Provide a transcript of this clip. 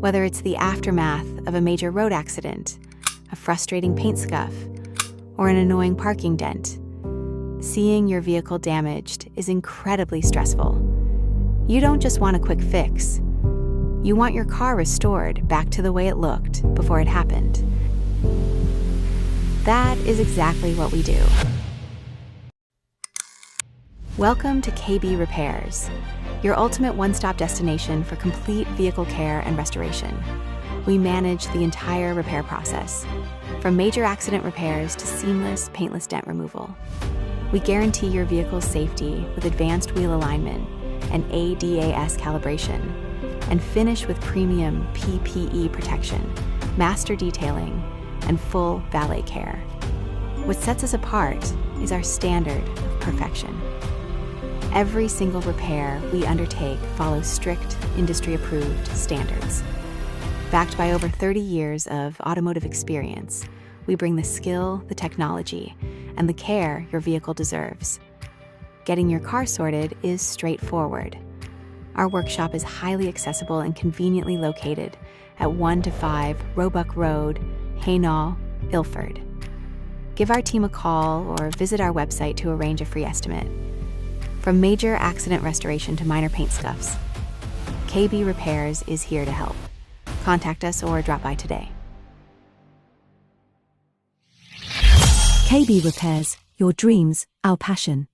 Whether it's the aftermath of a major road accident, a frustrating paint scuff, or an annoying parking dent, seeing your vehicle damaged is incredibly stressful. You don't just want a quick fix. You want your car restored back to the way it looked before it happened. That is exactly what we do. Welcome to KB Repairs, your ultimate one-stop destination for complete vehicle care and restoration. We manage the entire repair process, from major accident repairs to seamless, paintless dent removal. We guarantee your vehicle's safety with advanced wheel alignment and ADAS calibration, and finish with premium PPE protection, master detailing, and full valet care. What sets us apart is our standard of perfection. Every single repair we undertake follows strict, industry-approved standards. Backed by over 30 years of automotive experience, we bring the skill, the technology, and the care your vehicle deserves. Getting your car sorted is straightforward. Our workshop is highly accessible and conveniently located at 1-5 Roebuck Road, Hainault, Ilford. Give our team a call or visit our website to arrange a free estimate. From major accident restoration to minor paint scuffs, KB Repairs is here to help. Contact us or drop by today. KB Repairs, your dreams, our passion.